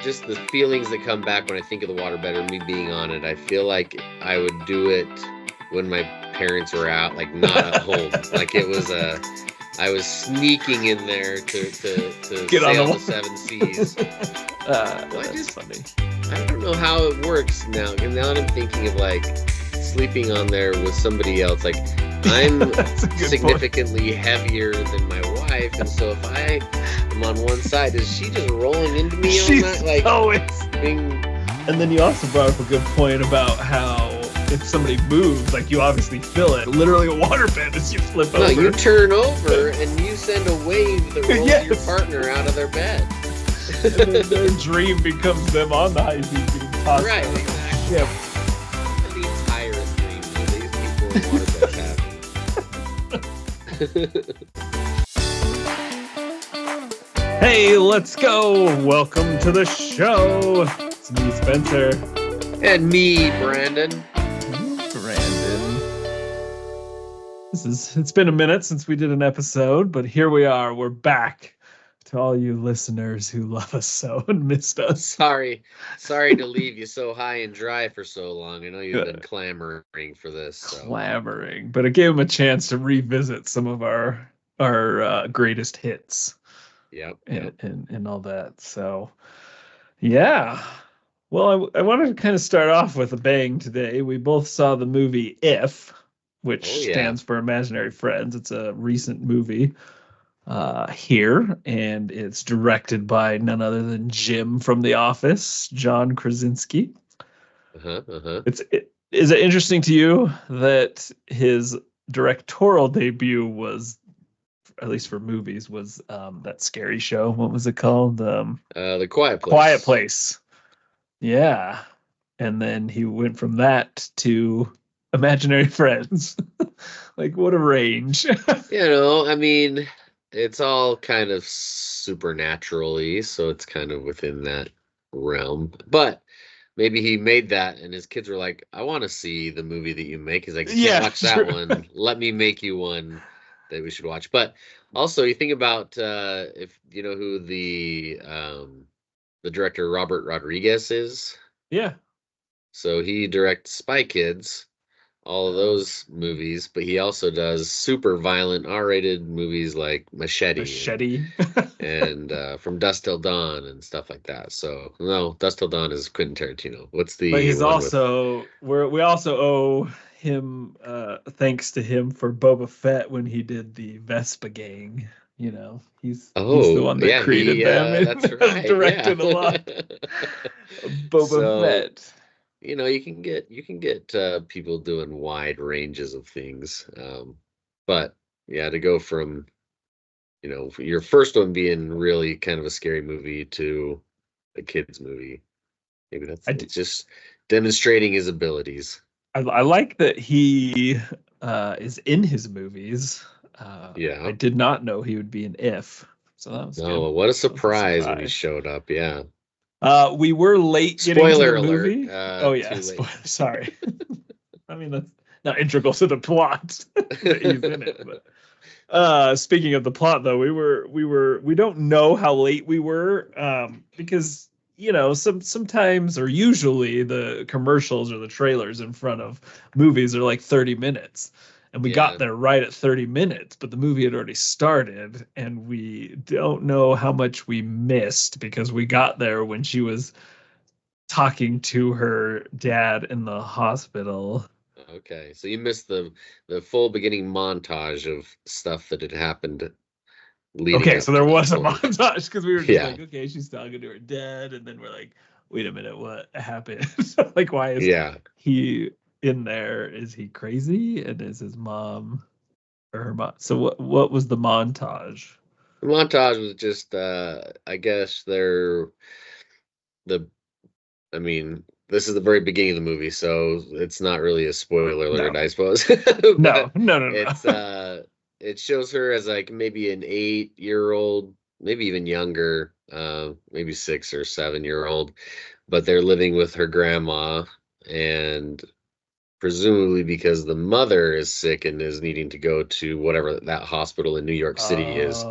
just the feelings that come back when I think of the waterbed or me being on it. I feel like I would do it when my parents were out, like not at home. Like I was sneaking in there to Get on sail the the seven seas. That's funny. I don't know how it works now. And now that I'm thinking of like sleeping on there with somebody else, like I'm significantly heavier than my wife, and so if I am on one side, is she just rolling into me on that? Like, And then you also brought up a good point about how if somebody moves, like you obviously feel it. Literally a waterbed as you flip over. No, you turn over and you send a wave that rolls your partner out of their bed. And then their dream becomes them on the high seas being tossed. Right, exactly. Yeah. The entire dream that these people in waterbeds have. Hey, let's go. Welcome to the show. It's me, Spencer. And me, Brandon. It's been a minute since we did an episode, but here we are. We're back. To all you listeners who love us so and missed us. Sorry to leave you so high and dry for so long. I know you've been clamoring for this. So. Clamoring, but it gave them a chance to revisit some of our greatest hits. Yep. And all that. So, yeah. Well, I wanted to kind of start off with a bang today. We both saw the movie If, which stands for Imaginary Friends. It's a recent movie. Here, and it's directed by none other than Jim from The Office, John Krasinski. Is it interesting to you that his directorial debut was, at least for movies, was that scary show? What was it called? The Quiet Place. Quiet Place. Yeah, and then he went from that to Imaginary Friends. Like, what a range! I mean. It's all kind of supernaturally, so it's kind of within that realm. But maybe he made that, and his kids were like, "I want to see the movie that you make." He's like, "Yeah, watch that one. Let me make you one that we should watch." But also, you think about if you know who the director Robert Rodriguez is. Yeah. So he directs Spy Kids. All of those movies, but he also does super violent R-rated movies like Machete. And From Dusk Till Dawn and stuff like that. So no, Dusk Till Dawn is Quentin Tarantino. What's the? But he's also we also owe him thanks to him for Boba Fett when he did the Vespa Gang. You know, he's the one that created them. That's right. Directed a lot. Boba Fett. You know, you can get people doing wide ranges of things, but yeah, to go from your first one being really kind of a scary movie to a kids movie, maybe it's just demonstrating his abilities. I like that he is in his movies. I did not know he would be in If, so that was good. What a surprise when he showed up! Yeah. We were late getting to the movie. Spoiler. Sorry. I mean, that's not integral to the plot that he's in it. But speaking of the plot, though, we don't know how late we were because sometimes or usually the commercials or the trailers in front of movies are like 30 minutes. And we got there right at 30 minutes, but the movie had already started, and we don't know how much we missed because we got there when she was talking to her dad in the hospital. Okay, so you missed the full beginning montage of stuff that had happened. Okay, so there was a montage because we were just like, okay, she's talking to her dad, and then we're like, wait a minute, what happened? Like, why is he in there? Is he crazy? And is his mom or her mom? So what was the montage? The montage was just I guess this is the very beginning of the movie, so it's not really a spoiler alert, I suppose. No. It's it shows her as like maybe an 8-year-old, maybe even younger, maybe 6 or 7-year-old, but they're living with her grandma, and presumably because the mother is sick and is needing to go to whatever that hospital in New York City is.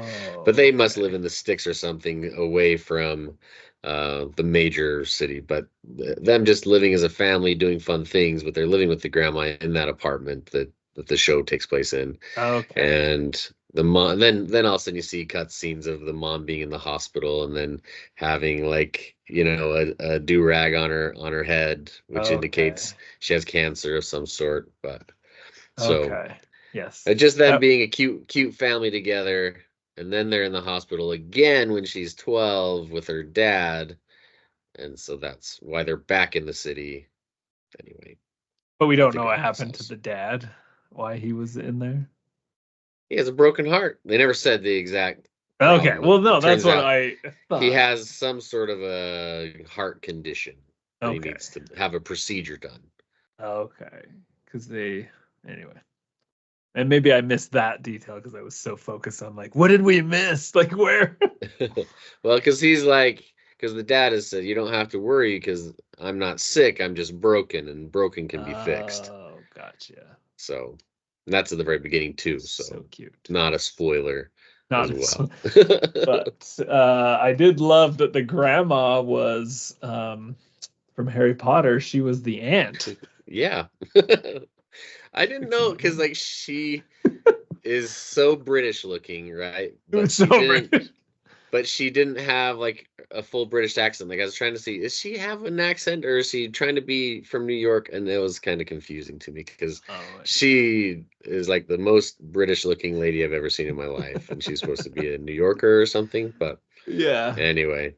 But they must live in the sticks or something away from the major city, but them just living as a family doing fun things, but they're living with the grandma in that apartment that the show takes place in. Okay. And the mom, then all of a sudden you see cut scenes of the mom being in the hospital and then having like, a do-rag on her head, which Okay. indicates she has cancer of some sort. But so Okay. Yes. just them That, being a cute family together, and then they're in the hospital again when she's 12 with her dad, and so that's why they're back in the city. Anyway, but we at don't the know what grandma's happened to house. the dad. Why he was in there. He has a broken heart. They never said the exact Okay. problem, but Well, no, it that's turns what out I he thought. has some sort of a heart condition that he Okay. needs to have a procedure done. Okay. Because they, anyway. And maybe I missed that detail because I was so focused on like, what did we miss? Like, where? Well, because the dad has said, you don't have to worry because I'm not sick, I'm just broken, and broken can be fixed. Oh, gotcha. So that's at the very beginning too. So So cute. not a spoiler Not as this well. one. But I did love that the grandma was from Harry Potter. She was the aunt. Yeah. I didn't Which know is because like she is so British looking, right? it was so British. But she didn't have like a full British accent. Like I was trying to see, is she have an accent or is she trying to be from New York? And it was kind of confusing to me because Oh, she is like the most British looking lady I've ever seen in my life, and she's supposed to be a New Yorker or something. But yeah, anyway,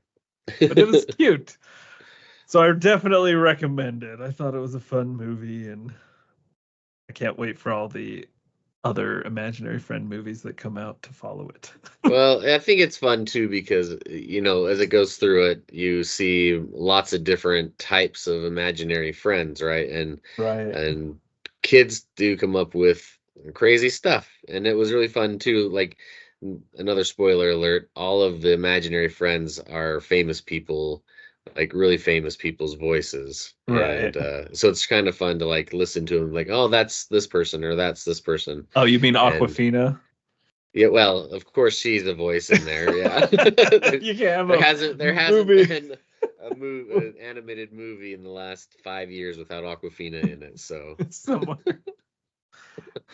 but it was cute. So I definitely recommend it. I thought it was a fun movie, and I can't wait for all the other imaginary friend movies that come out to follow it. well, I think it's fun too because as it goes through it, you see lots of different types of imaginary friends, right? Right. And kids do come up with crazy stuff, and it was really fun too. Like another spoiler alert, all of the imaginary friends are famous people, like really famous people's voices, Right. and so it's kind of fun to like listen to them, like, oh, that's this person or that's this person, Oh, you mean and Aquafina? yeah, well, of course she's a voice in there. Yeah, You can't have there a hasn't movie. been an animated movie in the last 5 years without Aquafina in it. So Somewhere.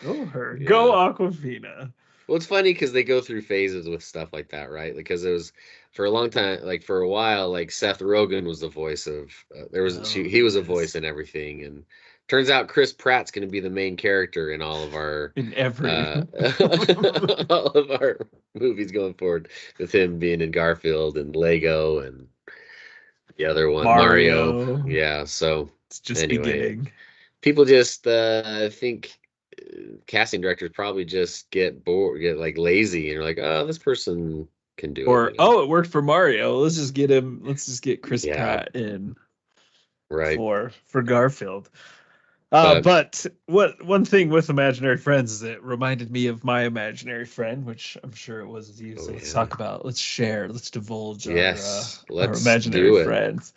Go her. Go yeah. Aquafina. Well, it's funny because they go through phases with stuff like that, right? Because it was for a long time, like for a while, like Seth Rogen was the voice of Oh, he was a voice yes. in everything, and turns out Chris Pratt's going to be the main character in all of our In every uh all of our movies going forward, with him being in Garfield and Lego and the other one, Mario. Mario. Yeah. So It's just anyway, beginning. people just I think casting directors probably just get bored, get like lazy, and you're like, oh, this person can do it. Or oh, it worked for Mario. Let's just get him. Let's just get Chris Yeah, Pratt in right. for Garfield. But But what one thing with imaginary friends is it reminded me of my imaginary friend, which I'm sure it was you. oh So let's yeah, talk about, let's share, let's divulge yes, our let's imaginary do it. friends.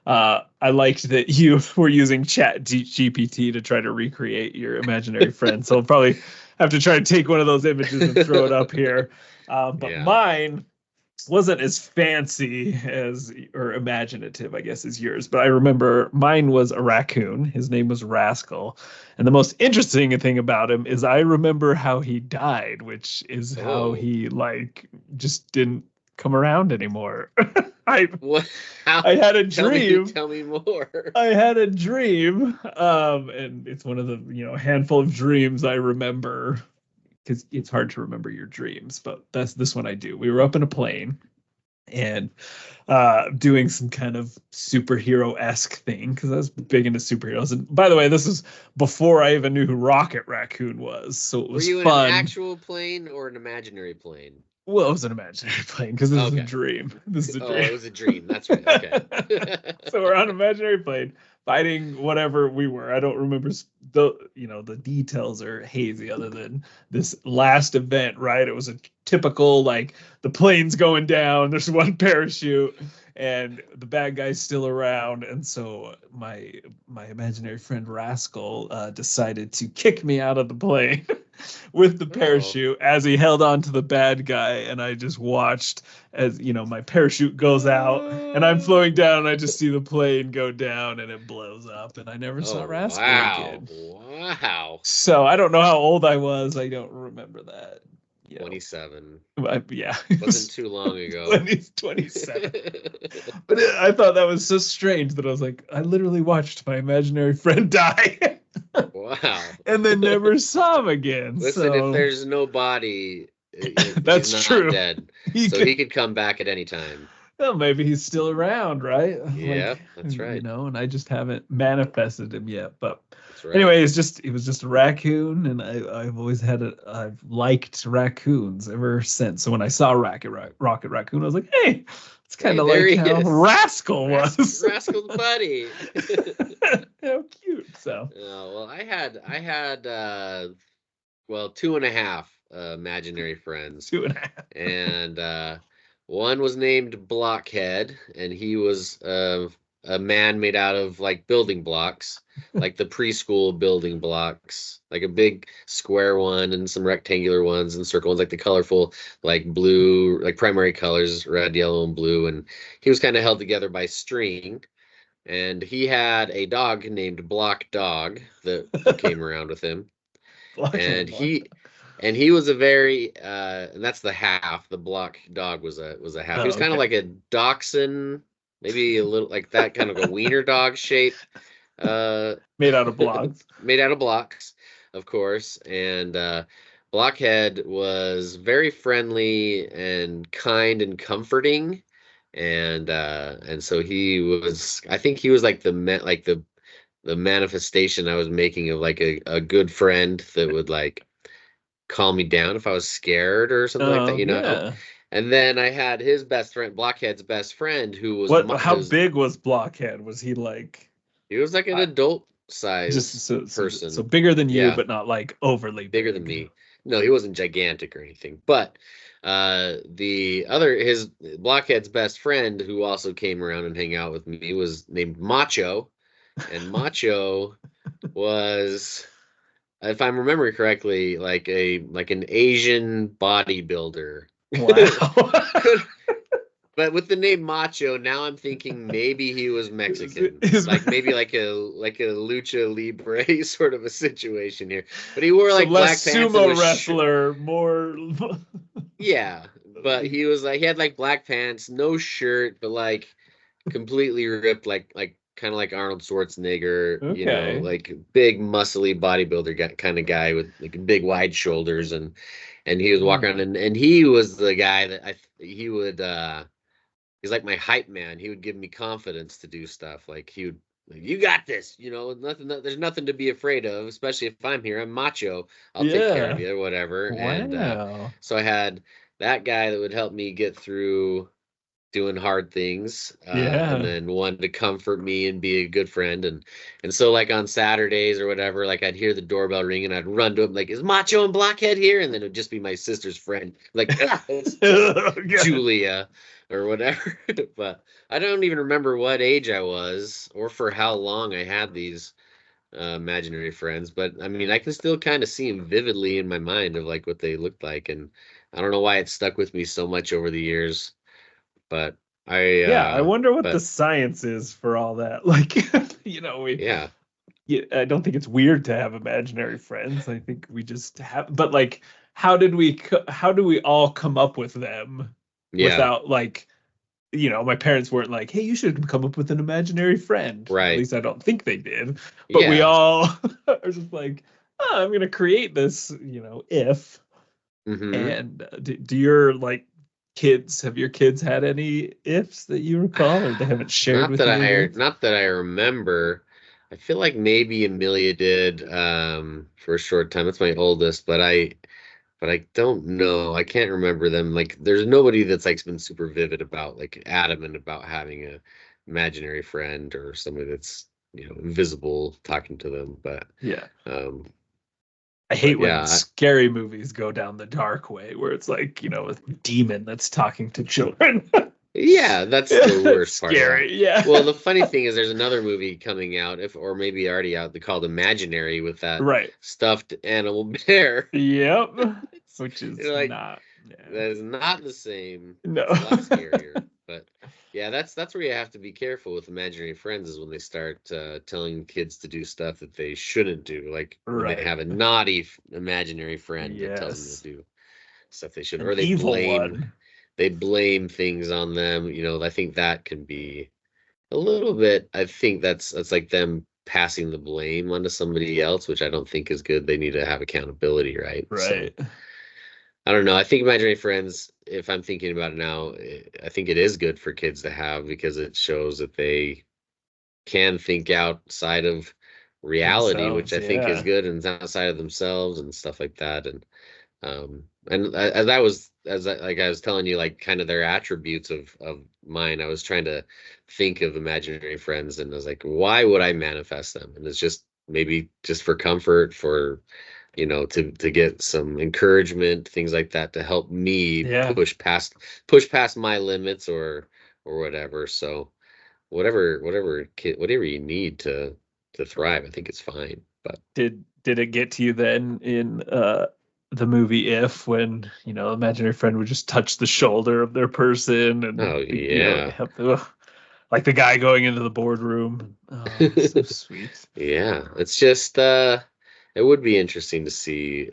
I liked that you were using GPT to try to recreate your imaginary friend. So I'll probably have to try to take one of those images and throw it up here. But Yeah. mine wasn't as fancy as or imaginative, I guess, as yours. But I remember mine was a raccoon. His name was Rascal. And the most interesting thing about him is I remember how he died, which is how Oh, he like just didn't come around anymore. I what? How? I had a Tell me, dream. tell me more. I had a dream. And it's one of the, handful of dreams I remember because it's hard to remember your dreams, but that's this one I do. We were up in a plane and doing some kind of superhero-esque thing because I was big into superheroes. And by the way, this is before I even knew who Rocket Raccoon was, so it Were was you in an fun. actual plane or an imaginary plane? Well, it was an imaginary plane because this is a Okay. dream. This is a Oh, dream. it was a dream. That's right. Okay. So we're on an imaginary plane fighting whatever we were. I don't remember the details are hazy other than this last event, right? It was a typical like the plane's going down, there's one parachute and the bad guy's still around, and so my imaginary friend Rascal decided to kick me out of the plane. with the Oh. parachute as he held on to the bad guy, and I just watched as my parachute goes out and I'm flowing down and I just see the plane go down and it blows up and I never saw Oh, Rascal wow. again. Wow. So I don't know how old I was. I don't remember that. 27. Yeah, Wasn't too long ago. when he's 27. But I thought that was so strange that I was like, I literally watched my imaginary friend die. Wow. And then never saw him again. Listen, if So there's no body, he's that's not true. dead. He So he could, could come back at any time. well, maybe he's still around, right? Yeah, that's right. And I just haven't manifested him yet. But That's right. anyway, he was just a raccoon, and I've always I've liked raccoons ever since. So when I saw Rocket Raccoon, I was like, hey, it's kind Hey, of there like he how is. Rascal was. Rascal the buddy. How cute. So Well, I had well, two and a half imaginary friends. 2.5. And one was named Blockhead, and he was a man made out of like building blocks, like the preschool building blocks, like a big square one and some rectangular ones and circle ones, like the colorful, like blue, like primary colors, red, yellow, and blue. And he was kind of held together by string. And he had a dog named Block Dog that came around with him, and Block. he was a very and that's the half. The Block Dog was a half. He Oh, was kind of okay. like a dachshund, maybe a little like that, kind of a wiener dog shape, uh Made out of blocks. made out of blocks, of course. And Blockhead was very friendly and kind and comforting. And so I think he was like the manifestation I was making of like a good friend that would like calm me down if I was scared or something like that, Oh, yeah. And then I had his best friend, Blockhead's best friend, who was How big was Blockhead? Was he like he was like an uh, adult just size so person. bigger than you, Yeah, but not like overly bigger than big? me. No, he wasn't gigantic or anything. But the other his Blockhead's best friend, who also came around and hang out with me, was named Macho, and Macho was, if I'm remembering correctly, like an Asian bodybuilder. Wow. Could, but with the name Macho, now I'm thinking maybe he was Mexican, Is- like maybe like a lucha libre sort of a situation here. But he wore so like black less pants and sumo was wrestler, more. yeah. But he was like he had like black pants, no shirt, but like completely ripped, like kind of like Arnold Schwarzenegger, Okay. like big muscly bodybuilder kind of guy with like big wide shoulders, and he was walking around, Oh. and he was the guy that he would he's like my hype man. He would give me confidence to do stuff. Like he would like, you got this, there's nothing to be afraid of, especially if I'm here. I'm macho. I'll take care of Yeah. you or whatever. And Wow. so I had that guy that would help me get through doing hard things, and Yeah. then one to comfort me and be a good friend. And so like on Saturdays or whatever, like I'd hear the doorbell ring and I'd run to him like, is Macho and Blockhead here? And then it would just be my sister's friend, like, it's Oh, God. Julia or whatever. But I don't even remember what age I was or for how long I had these imaginary friends. But I mean, I can still kind of see them vividly in my mind of like what they looked like. And I don't know why it stuck with me so much over the years. But Yeah, I wonder what the but science is for all that. Like, we yeah, yeah, I don't think it's weird to have imaginary friends. I think we just have, but like, how do we all come up with them yeah, without like, my parents weren't like, hey, you should come up with an imaginary friend. At right, least I don't think they did. But we yeah, all are just like, oh, I'm gonna create this, if. mm-hmm. And do your like kids have your kids had any ifs that you recall, or they haven't shared with you yet? Not that I remember. I feel like maybe Amelia did for a short time. That's my oldest, but I don't know. I can't remember them. Like, there's nobody that's like been super vivid about like adamant about having a imaginary friend or somebody that's invisible talking to them. Yeah. Um, I hate but when yeah, scary movies go down the dark way, where it's like, a demon that's talking to children. Yeah, that's the worst part of that. Scary, yeah. Well, the funny thing is there's another movie coming out, or maybe already out, called Imaginary, with that Right. stuffed animal bear. Yep. It's, Which is you're like, not. that is not the same. No. It's a lot scarier. But yeah, that's where you have to be careful with imaginary friends, is when they start telling kids to do stuff that they shouldn't do, like when they Right. have a naughty imaginary friend that tells them to Yes. do stuff they shouldn't, An or evil one. they blame things on them. I think that can be a little bit. I think that's like them passing the blame onto somebody else, which I don't think is good. They need to have accountability, right? So Right. I don't know. I think imaginary friends, if I'm thinking about it now, I think it is good for kids to have, because it shows that they can think outside of reality, which Themselves, I think is yeah. good, and outside of themselves and stuff like that. And as I was, like I was telling you, like kind of their attributes of mine, I was trying to think of imaginary friends, and I was like, why would I manifest them? And it's just maybe just for comfort, for to get some encouragement, things like that, to help me Yeah. push past my limits, or whatever. So whatever you need to thrive, I think it's fine. But Did it get to you then in the movie If, when, imaginary friend would just touch the shoulder of their person and oh yeah. help, ugh, like the guy going into the boardroom. Oh, so sweet. Yeah, it's just it would be interesting to see,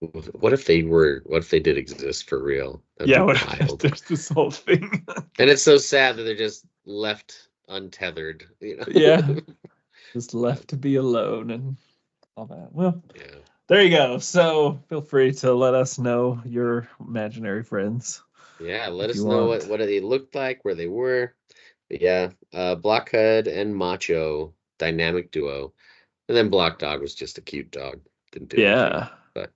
what if they did exist for real? That'd Yeah, be what if wild. there's this whole thing? And it's so sad that they're just left untethered, Yeah, just But left to be alone and all that. Well, yeah. there you go. So feel free to let us know your imaginary friends Yeah, let if you us know want. what they looked like, where they were. But yeah, Blockhead and Macho, dynamic duo. And then Block Dog was just a cute dog. Didn't do anything. Yeah. But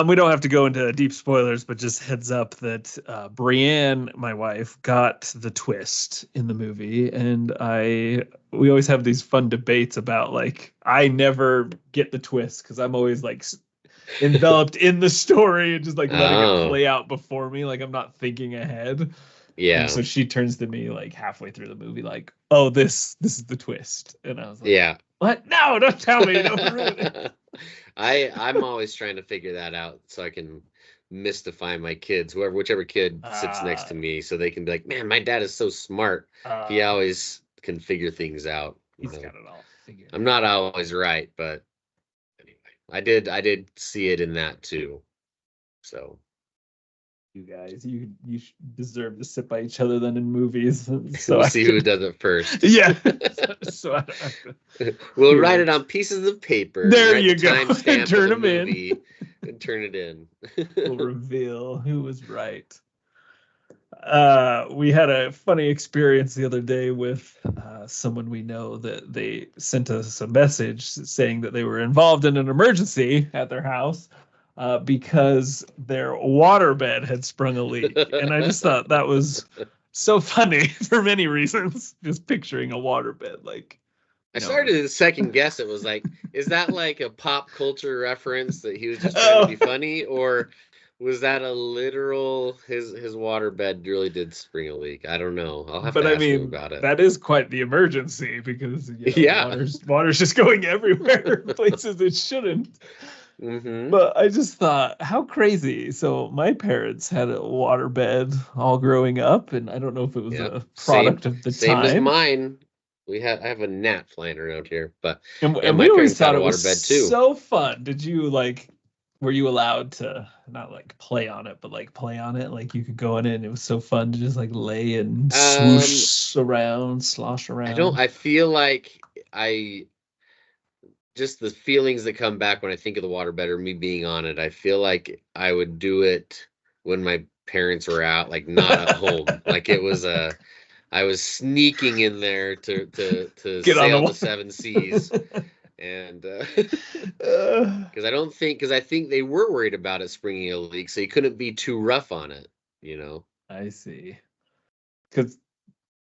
We don't have to go into deep spoilers, but just heads up that Brienne, my wife, got the twist in the movie, and we always have these fun debates about, like, I never get the twist because I'm always like enveloped in the story and just like letting it oh, play out before me, like I'm not thinking ahead. And yeah. so she turns to me like halfway through the movie, like, "Oh, this is the twist," and I was like, Yeah. "What? No, don't tell me, don't ruin it." I'm always trying to figure that out so I can mystify my kids, whichever kid sits next Uh, to me, so they can be like, man, my dad is so smart. He uh, always can figure things out. he's got it all figured I'm out. not always right, but anyway, I did see it in that too. So You guys, you deserve to sit by each other then in movies, so we'll I see who can. does it first. Yeah, so I don't have to We'll hear write it it. on pieces of paper and There write the you go, and timestamp of turn the them in. movie and turn it in. We'll reveal who was right. We had a funny experience the other day with someone we know, that they sent us a message saying that they were involved in an emergency at their house because their waterbed had sprung a leak. And I just thought that was so funny for many reasons. Just picturing a waterbed, like, I you know, started to second guess. It was like, is that like a pop culture reference that he was just trying to oh, be funny, or was that a literal his waterbed really did spring a leak? I don't know. I'll have but to I ask him mean, about it. that is quite the emergency because, Yeah. water's just going everywhere, places it shouldn't. Mm-hmm. But I just thought, how crazy. So my parents had a waterbed all growing up, and I don't know if it was Yep. a Same product of the same as time. mine. I have a gnat flying around here, but yeah, And my we always parents had thought a it was waterbed too. so fun. Did you like, were you allowed to not like play on it, but like play on it? Like you could go in it and it was so fun to just like lay and Um, swoosh around, slosh around. I feel like I just the feelings that come back when I think of the waterbed, or me being on it, I feel like I would do it when my parents were out, like not at home. Like it was I was sneaking in there to Get on the sail the water. seven seas, and Uh, because I think they were worried about it springing a leak, so you couldn't be too rough on it, you know. I see. Because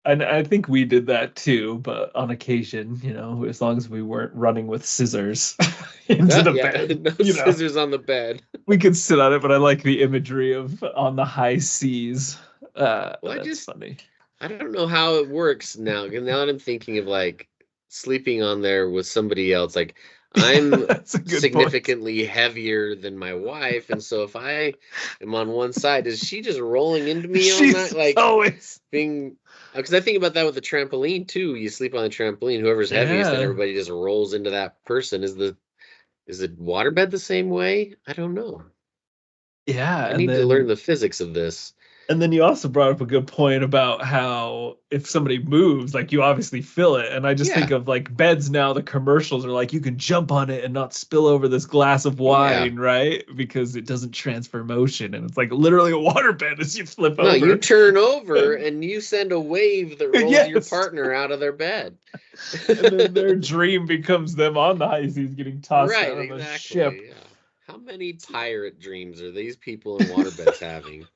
And I think we did that too, but on occasion, as long as we weren't running with scissors into the Yeah, bed, no scissors on the bed. we could sit on it. But I like the imagery of on the high seas. Well, That's funny. I don't know how it works now. 'Cause now that I'm thinking of like sleeping on there with somebody else, like I'm That's a good point. significantly heavier than my wife, and so if I am on one side, is she just rolling into me all night? She's Like always, being, because I think about that with the trampoline too. You sleep on the trampoline, whoever's heaviest, then yeah, everybody just rolls into that person. Is the waterbed the same way? I don't know. yeah. I And need to learn then the physics of this. And then you also brought up a good point about how if somebody moves, like you obviously feel it. And I just think Yeah, of like beds now, the commercials are like you can jump on it and not spill over this glass of yeah. wine, right? Because it doesn't transfer motion. And it's like literally a water bed as you flip No, you over. turn over and you send a wave that rolls your Yes. partner out of their bed. And then their dream becomes them on the high seas getting tossed Right, out on the ship. exactly. Yeah. How many pirate dreams are these people in waterbeds having?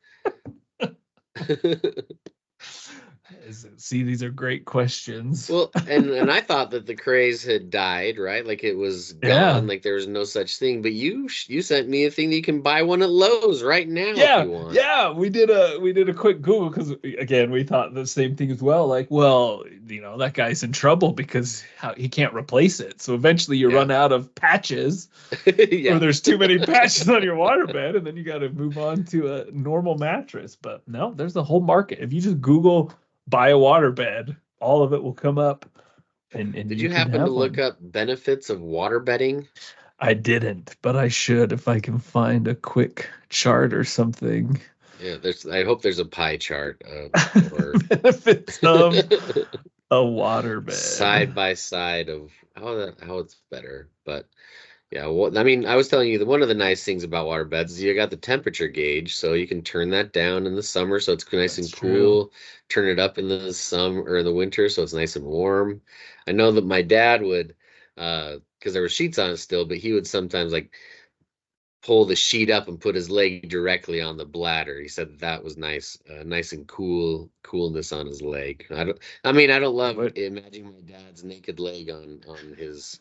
See, these are great questions. Well, and I thought that the craze had died, right? Like it was Yeah. gone, like there was no such thing. But you sent me a thing that you can buy one at Lowe's right now if Yeah, you want. yeah, we did a quick Google because again we thought the same thing as well. Like, well, that guy's in trouble because he can't replace it. So eventually you Yeah. run out of patches, or Yeah. there's too many patches on your waterbed, and then you got to move on to a normal mattress. But no, there's a whole market. If you just Google buy a waterbed, all of it will come up, and Did you you can happen to have look one. up benefits of waterbeding? I didn't, but I should if I can find a quick chart or something. Yeah, I hope there's a pie chart or Benefits of a waterbed. side by side of how it's better. But yeah, I mean, I was telling you that one of the nice things about water beds is you got the temperature gauge, so you can turn that down in the summer so it's nice That's and true. cool. Turn it up in the summer or in the winter so it's nice and warm. I know that my dad would, because there were sheets on it still, but he would sometimes like pull the sheet up and put his leg directly on the bladder. He said that was nice, nice and coolness on his leg. I mean, I don't love What imagining my dad's naked leg on his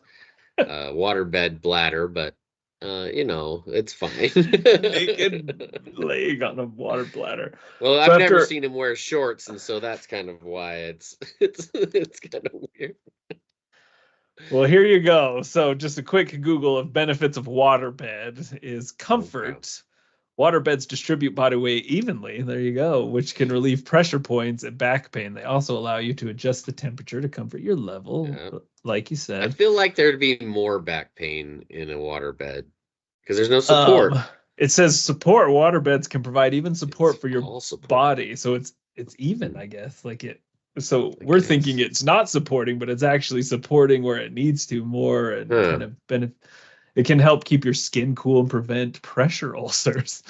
waterbed bladder, but it's fine. naked leg on a water bladder. Well, So I've never after seen him wear shorts, and so that's kind of why it's kind of weird. well, here you go. So just a quick Google of benefits of waterbed is Okay. comfort. Waterbeds distribute body weight evenly. There you go, which can relieve pressure points and back pain. They also allow you to adjust the temperature to comfort your level, Yeah. like you I said. feel like there'd be more back pain in a waterbed because there's no Um, support. it says support waterbeds can provide even It's support for your all support, body, so it's even, hmm, I guess. Like it, so I we're thinking guess. it's not supporting, but it's actually supporting where it needs to more and Huh. kind of benefit. It can help keep your skin cool and prevent pressure ulcers.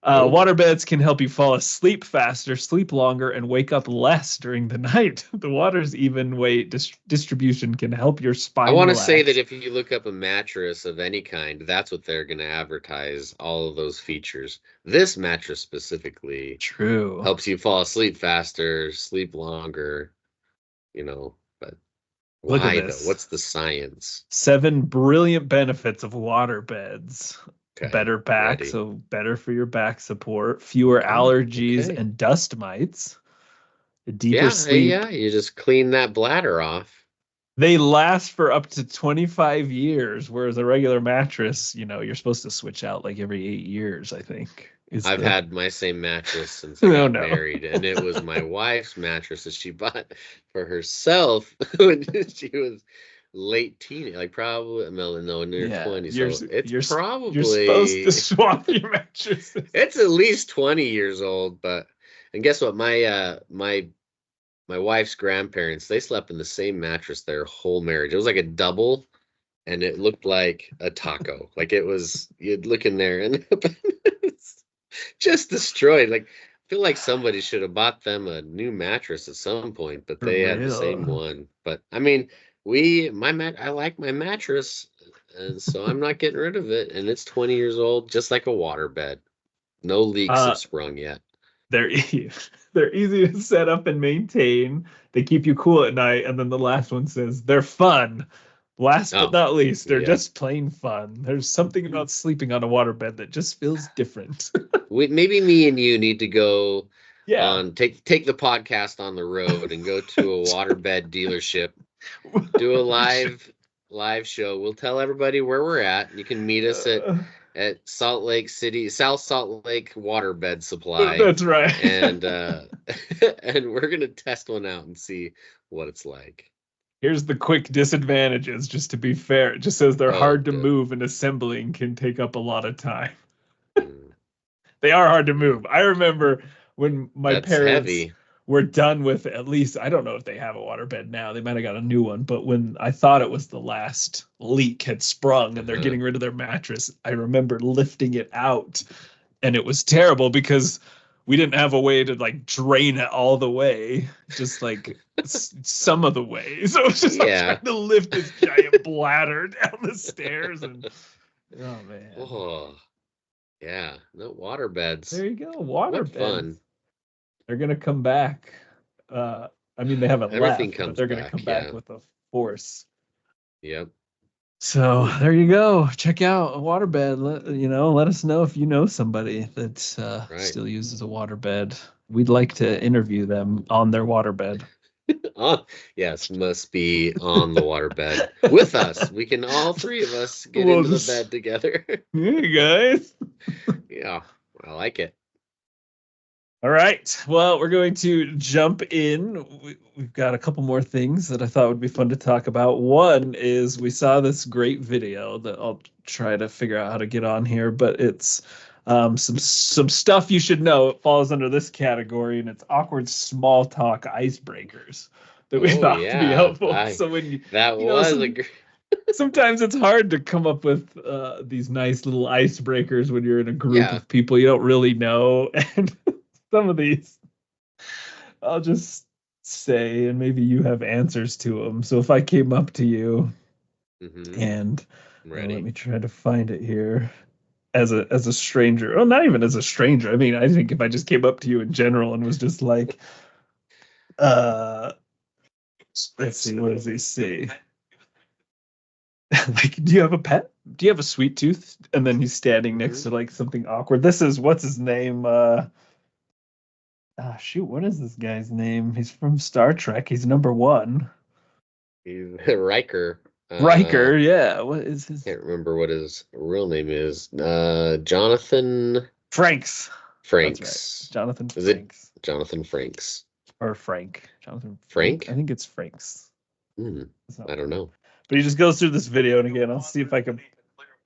Oh, Waterbeds can help you fall asleep faster, sleep longer, and wake up less during the night. The water's even weight distribution can help your I spine want to say that relax. if you look up a mattress of any kind, that's what they're going to advertise, all of those features. This mattress specifically True. helps you fall asleep faster, sleep longer, but Look at why though? this. What's the science? 7 brilliant benefits of water beds. Okay, Better back, ready. so better for your back support, fewer Oh, allergies okay. and dust mites, a deeper Yeah, hey, sleep. yeah, you just clean that bladder off. They last for up to 25 years, whereas a regular mattress, you're supposed to switch out like every 8 years, I think. Is I've the had my same mattress since I Oh got no. married, and it was my wife's mattress that she bought for herself when she was late teen, like probably no, in her Yeah, 20s. you're So it's you're supposed to probably swap your mattresses. it's at least 20 years old. But and guess what? My wife's grandparents, they slept in the same mattress their whole marriage. It was like a double, and it looked like a taco. Like it was, you'd look in there and it's just destroyed. Like I feel like somebody should have bought them a new mattress at some point, but For they had the same real. one. But I mean, I like my mattress, and so I'm not getting rid of it. And it's 20 years old, just like a water bed. No leaks Uh have sprung yet. there They're easy to set up and maintain. They keep you cool at night. And then the last one says they're fun. Last but Oh, not least, they're yeah. just plain fun. There's something about sleeping on a waterbed that just feels different. Maybe me and you need to go Yeah. on take the podcast on the road and go to a waterbed dealership. Do a live show. We'll tell everybody where we're at. You can meet us Uh, at Salt Lake City, South Salt Lake Waterbed Supply, that's right. and and we're gonna test one out and see what it's like. Here's the quick disadvantages, just to be fair. It just says they're Oh, hard to good. move and assembling can take up a lot of time. Mm, They are hard to move. I remember when my that's parents heavy. were done with, at least, I don't know if they have a waterbed now. They might have got a new one, but when I thought it was the last leak had sprung and they're Uh-huh. getting rid of their mattress, I remember lifting it out, and it was terrible because we didn't have a way to like drain it all the way, just like some of the way. So it was just I'm Yeah. trying to lift this giant bladder down the stairs, and oh man. Oh, yeah. No waterbeds. There you go, What waterbeds. fun. They're gonna come back. I mean, they haven't Everything left, but comes they're gonna come back. back Yeah. with a force. Yep. So there you go. Check out a waterbed. Let us know if you know somebody that Right. still uses a waterbed. We'd like to interview them on their waterbed. Yes, must be on the waterbed with us. We can all three of us get We'll into the just- bed together. Hey guys. Yeah, I like it. All right. Well, we're going to jump in. We've got a couple more things that I thought would be fun to talk about. One is we saw this great video that I'll try to figure out how to get on here, but it's some stuff you should know. It falls under this category, and it's awkward small talk icebreakers that we thought would be helpful. So when you sometimes it's hard to come up with these nice little icebreakers when you're in a group of people you don't really know, and some of these I'll just say, and maybe you have answers to them. So if I came up to you and let me try to find it here as a stranger. Oh, not even as a stranger. I mean, I think if I just came up to you in general and was just like, let's see, what does he say? Like, do you have a pet? Do you have a sweet tooth? And then he's standing next to like something awkward. This is, what's his name? Shoot, what is this guy's name? He's from Star Trek. He's number one. He's Riker. Riker, yeah. What is his? Can't remember what his real name is. Jonathan Franks. Franks. That's right. Jonathan Is Franks. it Jonathan Franks? Or Frank. Jonathan Frank? I think it's Franks. I don't know. But he just goes through this video, and again, I'll see if I can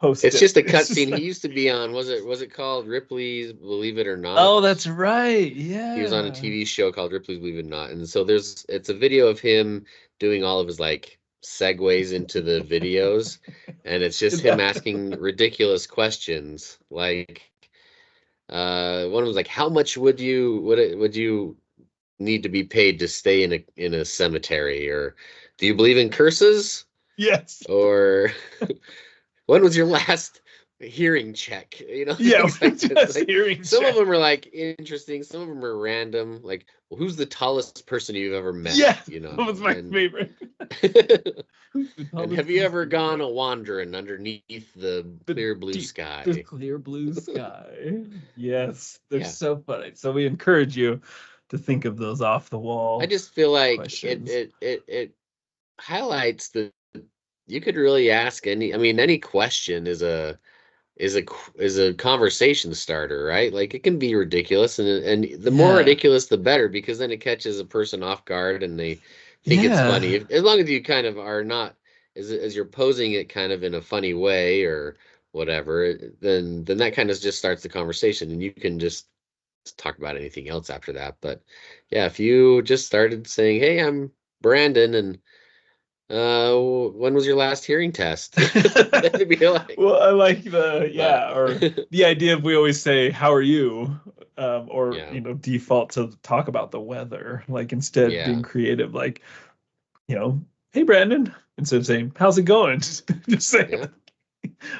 post It's it. just a cutscene. He used to be on. Was it called Ripley's Believe It or Not? Oh, that's right. Yeah. He was on a TV show called Ripley's Believe It or Not, and so it's a video of him doing all of his like segues into the videos, and it's just him asking ridiculous questions. Like, one was like, "How much would you need to be paid to stay in a cemetery?" Or, "Do you believe in curses?" Yes. Or, "When was your last hearing check?" Yeah, like just hearing some check. of them are like interesting, some of them are random, like, well, who's the tallest person you've ever met? Yeah, that was my favorite. And have you ever gone a wandering underneath the clear blue sky? The clear blue sky. Yes, they're so funny. So we encourage you to think of those off the wall. I just feel like questions. it highlights that you could really ask any question is a conversation starter, right? Like, it can be ridiculous, and the more ridiculous the better, because then it catches a person off guard and they think it's funny. As long as you kind of are not, as you're posing it kind of in a funny way or whatever, then that kind of just starts the conversation, and you can just talk about anything else after that. But yeah, if you just started saying, "Hey, I'm Brandon, and when was your last hearing test?" That'd be like, well, I like or the idea of, we always say, "How are you?" Or default to talk about the weather. Like, instead being creative, like, "Hey Brandon," instead of saying, "How's it going?" Just say,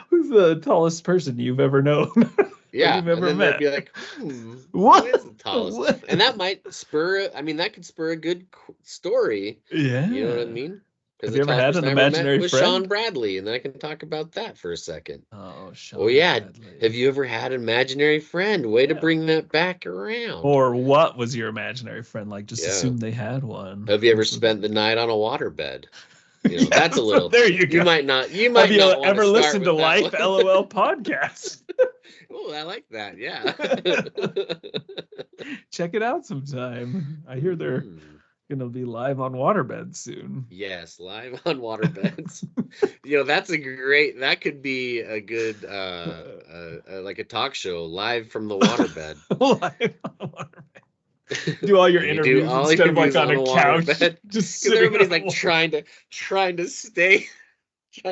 "Who's the tallest person you've ever known?" that Yeah, you've and ever then they'd met. be like, who What? is the tallest? What? And that might spur, I mean, that could spur a good story. You know what I Yeah. mean? Because Have the you ever tallest had person an I ever met imaginary was Sean friend? Bradley, and then I can talk about that for a second. Oh, Oh Sean yeah, have Bradley. you ever had an imaginary friend? Way to Yeah. bring that back around. Or what was your imaginary friend like? Just Yeah. assume they had one. Have you ever This was- spent the night on a waterbed? You know, that's a yes, little. there you You go. might not. You Have might you not want to ever start listened to with that Life one. LOL podcast? Oh, I like that. Yeah. Check it out sometime. I hear they're Mhm. gonna be live on Waterbeds soon. Yes, live on Waterbeds. You know, that's a great. That could be a good, like a talk show live from the waterbed. Live on Waterbed. Do all your And you do interviews all instead of like interviews on on a a couch, waterbed just because sitting everybody's on a like wall. trying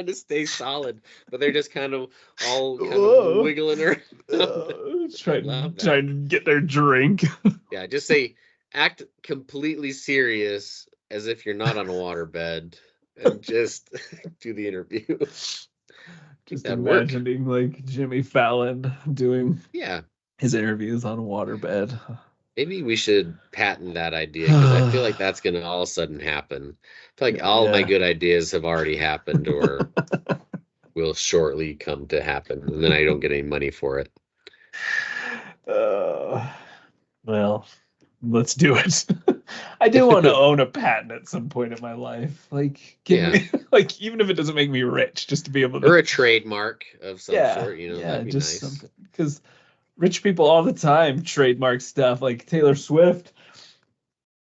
to stay solid, but they're just kind of all kind of Whoa. wiggling around. I Trying love that. to get their drink. Yeah, just say act completely serious as if you're not on a waterbed and just do the interview. Just That'd work. imagining like Jimmy Fallon doing Yeah. his interviews on a waterbed. Maybe we should patent that idea because I feel like that's going to all of a sudden happen. I feel like all of my Yeah. good ideas have already happened or will shortly come to happen, and then I don't get any money for it. Well, let's do it. I do want to own a patent at some point in my life. Like, give Yeah. me, like, even if it doesn't make me rich, just to be able to. Or a trademark of some Yeah, sort, you know, yeah, that'd be just nice. something. Because rich people all the time trademark stuff. Like Taylor Swift,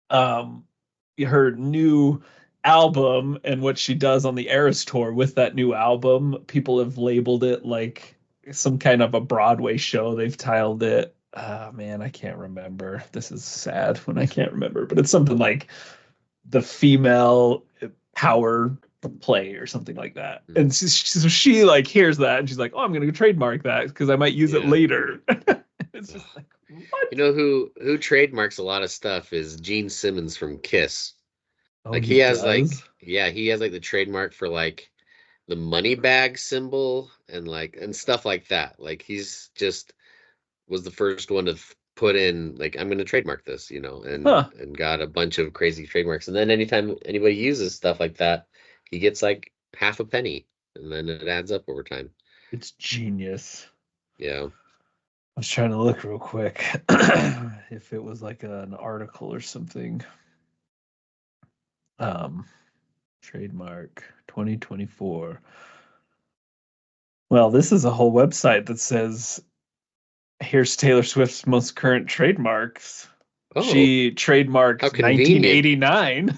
um, her new album and what she does on the Eras tour with that new album, people have labeled it like some kind of a Broadway show. They've titled it. Man, I can't remember. This is sad when I can't remember, but it's something like the female power play or something like that. And so she like hears that and she's like, "Oh, I'm going to trademark that because I might use it Yeah. later." It's just like, what? You know who trademarks a lot of stuff is Gene Simmons from Kiss. Oh, Like he he has like does? he has like the trademark for like the money bag symbol and stuff like that. Like he's just was the first one to put in like I'm going to trademark this, you know, Huh. and got a bunch of crazy trademarks. And then anytime anybody uses stuff like that, he gets like half a penny, and then it adds up over time. It's genius. Yeah. I was trying to look real quick if it was like an article or something. Um, Trademark 2024. Well, this is a whole website that says here's Taylor Swift's most current trademarks. Oh, She trademarked how convenient. 1989.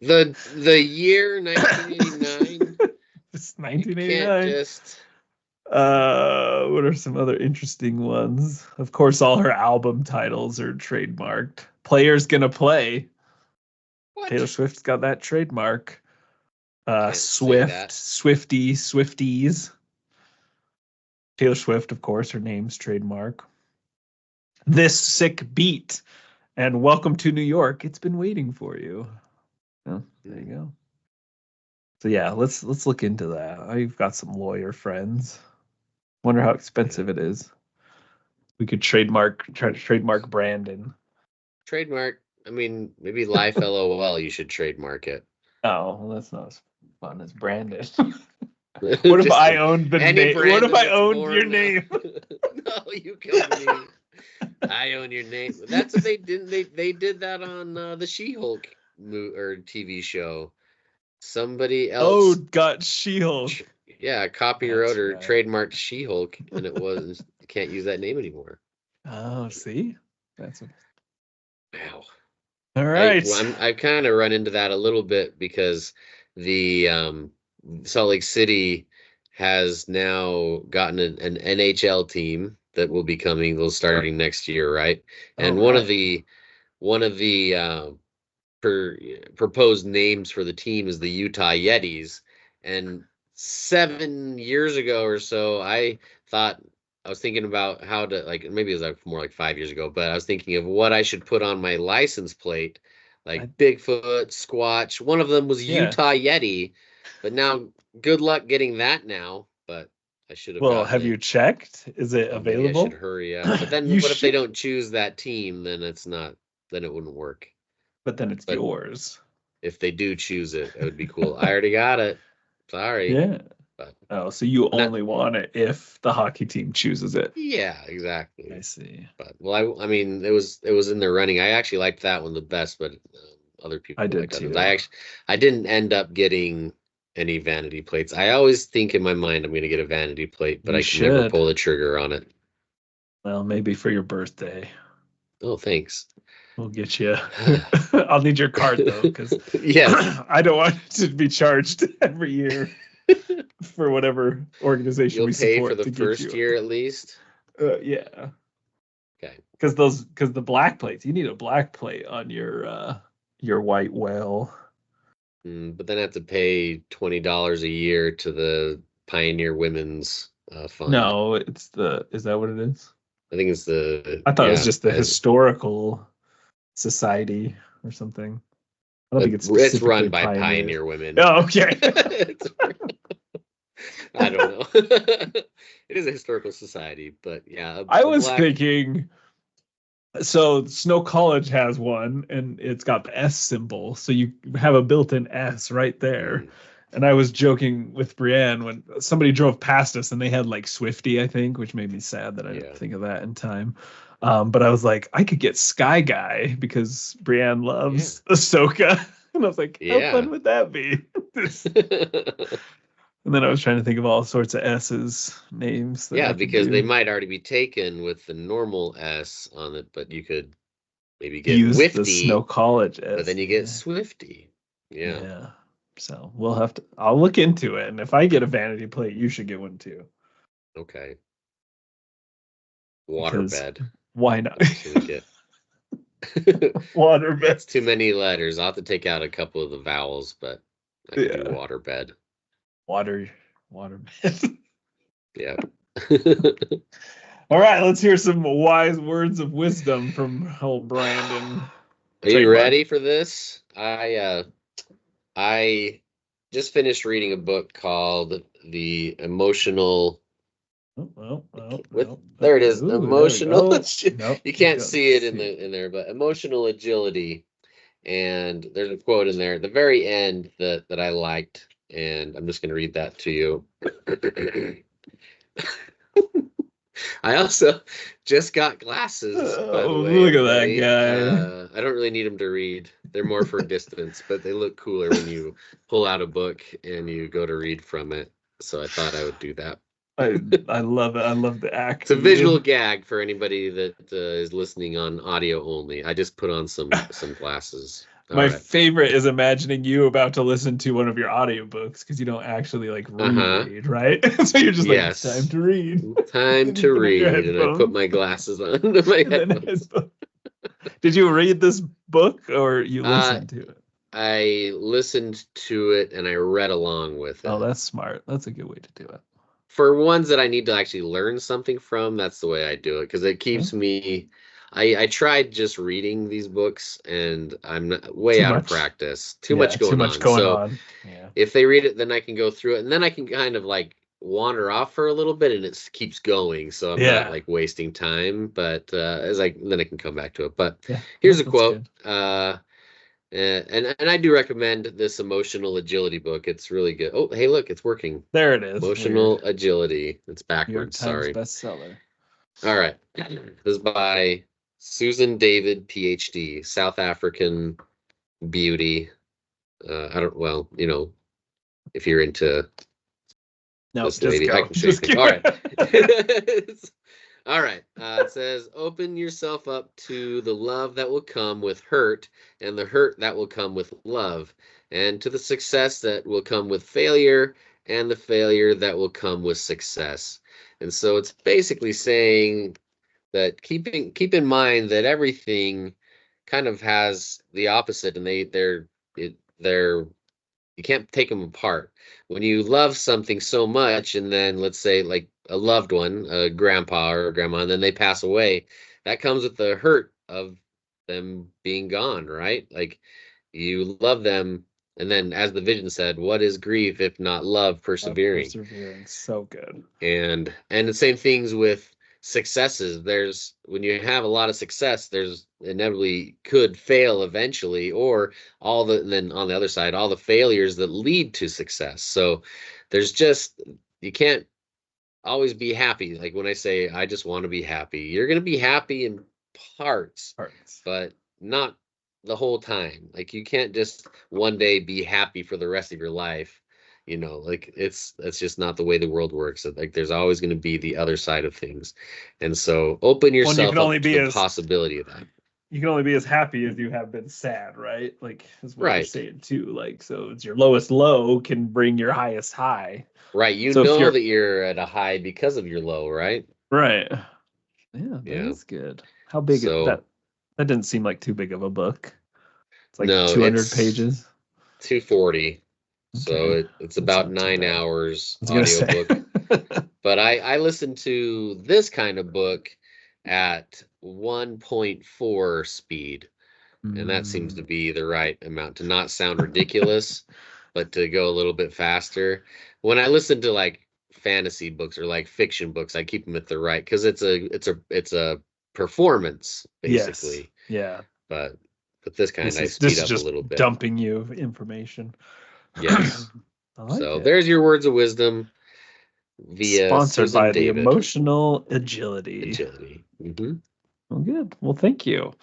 The year 1989. It's You 1989. can't just What are some other interesting ones? Of course, all her album titles are trademarked. Player's Gonna Play. what? Taylor Swift's got that trademark. Can't say Swift, that. Swifties. Taylor Swift, of course, her name's trademark. This Sick Beat and Welcome to New York. It's been waiting for you. Oh, there you go. So yeah, let's look into that. I've got some lawyer friends. Wonder how expensive it is. We could try to trademark Brandon. Trademark. I mean, maybe Life LOL. You should trademark it. Oh, well, that's not as fun as Brandon. What if I owned the any name? What if Brandon I that's owned born your now. name? No, you killed me. I own your name. That's what they did. They did that on the She-Hulk or TV show. Somebody Oh, else, got She-Hulk. copyright That's or right. trademarked She-Hulk, and it was you can't use that name anymore. Oh, see, that's what. Wow. All right. I've kind of run into that a little bit because the Salt Lake City has now gotten an NHL team that will be coming. They'll starting next year, right? And one of the proposed names for the team is the Utah Yetis. And 7 years ago or so, I was thinking about how to like maybe it was like more like 5 years ago, but I was thinking of what I should put on my license plate, like Bigfoot, Squatch. One of them was Yeah. Utah Yeti, but now good luck getting that now. But I should have Well, gotten have it. you checked? Is it Oh, maybe I should available? hurry up. But then You what if they should, don't choose that team? Then it's not. Then it wouldn't work. but then it's But yours. if they do choose it, it would be cool. I already got it. Sorry, Yeah. but Oh, so you not. only want it if the hockey team chooses it. Yeah, I exactly. see. But well, I mean, it was in the running. I actually liked that one the best, but other I people did liked others. I too. actually I didn't end up getting any vanity plates. I always think in my mind I'm going to get a vanity plate, but You I can never should. pull the trigger on it. Well, maybe for your birthday. Oh, thanks. We'll get you. I'll need your card though, because Yes. I don't want to be charged every year for whatever organization You'll we pay for support the to get first you. year at least. Yeah, Okay. because the black plates, you need a black plate on your white whale. But then I have to pay $20 a year to the Pioneer Women's Fund. No, is that what it is? I think it's the I thought it was yeah. just the historical society or something. I don't think it's It's specifically run by pioneers. Pioneer Women. Oh, okay. I don't know. It is a historical society, but yeah, I a was black. thinking, so Snow College has one and it's got the S symbol. So you have a built-in S right there. Mm, And I was joking with Brienne when somebody drove past us and they had like Swifty, I think, which made me sad that I didn't yeah, think of that in time. But I was like, I could get Sky Guy because Brienne yeah, loves Ahsoka. And I was like, how yeah. fun would that be? And then I was trying to think of all sorts of S's names that Yeah, I could because they do. might already be taken with the normal S on it, but you could maybe get Use the Snow Wifty, College but S. then you get Yeah. Swifty. Yeah. Yeah. So we'll have to, I'll look into it. And if I get a vanity plate, you should get one too. Okay. Because Waterbed. why not? I'm just gonna get. It's too Waterbeds. many letters. I'll have to take out a couple of the vowels, but I can do Yeah. waterbed. Water, waterbed. Yeah. All right, let's hear some wise words of wisdom from old Brandon. Are you Trademark. ready for this? I just finished reading a book called The Emotional there it is. Ooh, there we Emotional go. Nope, you you can't gotta see it see. in there, but emotional agility. And there's a quote in there at the very end that I liked, and I'm just gonna read that to you. I also just got glasses, by the Oh, way, look at that everybody. guy. I don't really need them to read. They're more for distance, but they look cooler when you pull out a book and you go to read from it. So I thought I would do that. I love it. I love the It's a act of visual you. gag for anybody that is listening on audio only. I just put on some glasses. All My right. favorite is imagining you about to listen to one of your audiobooks because you don't actually like Uh-huh. read, right? So you're just like, it's time Yes. to read. Time Then you to put in your read, and I put headphones. my glasses on my And then headphones. headphones. Did you read this book or you Uh, listened to it? I listened to it and I read along with Oh, it. that's smart. That's a good way to do it. For ones that I need to actually learn something from, that's the way I do it because it Yeah. keeps me. I tried just reading these books and I'm way Too out of much. practice. Too Yeah, much too going much on. going So on. Yeah. if they read it, then I can go through it and then I can kind of like wander off for a little bit and it keeps going. So I'm not Yeah. like wasting time, but as I then I can come back to it. But Yeah. here's a That's quote. good. And I do recommend this emotional agility book. It's really good. Oh, hey, look, it's working. There it is. Weird. Emotional agility. It's New York backwards. Times Sorry. bestseller. All right. This is by Susan David, PhD, South African beauty. I don't. Well, if you're into No, this just lady, I go. can show you Just things. All kidding. right. All right. It says, open yourself up to the love that will come with hurt and the hurt that will come with love, and to the success that will come with failure and the failure that will come with success. And so it's basically saying that keep in mind that everything kind of has the opposite, and they're you can't take them apart. When you love something so much, and then let's say like a loved one, a grandpa or a grandma, and then they pass away, that comes with the hurt of them being gone, right? Like you love them And then, as the vision said, what is grief if not love persevering? Persevering, so good. And the same things with successes. There's when you have a lot of success, there's inevitably could fail eventually, or then on the other side, all the failures that lead to success. So there's just you can't always be happy. Like when I say I just want to be happy, you're gonna be happy in parts, but not the whole time. Like you can't just one day be happy for the rest of your life. Like that's just not the way the world works. Like there's always going to be the other side of things, and so open yourself up to the possibility of that. You can only be as happy as you have been sad, right? Like that's what you're Right. saying too. Like so, it's your lowest low can bring your highest high. Right. You know that you're at a high because of your low, right? Right. Yeah, that's good. How big is that? That didn't seem like too big of a book. It's like 200 pages. 240. So it's about 9 hours audiobook. But I listened to this kind of book at 1.4 speed. And that seems to be the right amount to not sound ridiculous, but to go a little bit faster. When I listen to like fantasy books or like fiction books, I keep them at the right because it's a performance basically. Yes. Yeah. But this kind I speed up a little bit. Dumping you information. Yes. There's your words of wisdom via sponsored Susan by David. The Emotional Agility. Mm-hmm. Well, good. Well, thank you.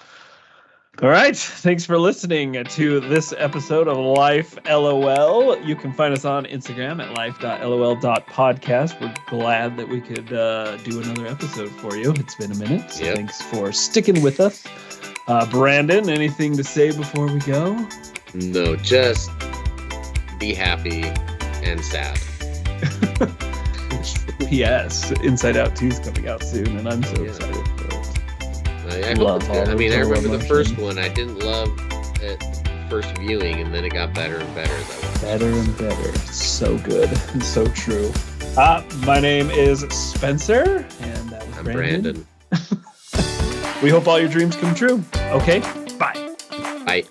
All right. Thanks for listening to this episode of Life LOL. You can find us on Instagram at life.lol.podcast. We're glad that we could do another episode for you. It's been a minute. So Thanks for sticking with us. Brandon, anything to say before we go? No, just be happy and sad. P.S. Inside Out 2 is coming out soon, and I'm so excited for it. I hope it's good. I mean, I remember the first one I didn't love at first viewing, and then it got better and better. Better and better. So good and so true. My name is Spencer, and that was Brandon. We hope all your dreams come true. Okay, bye. Bye.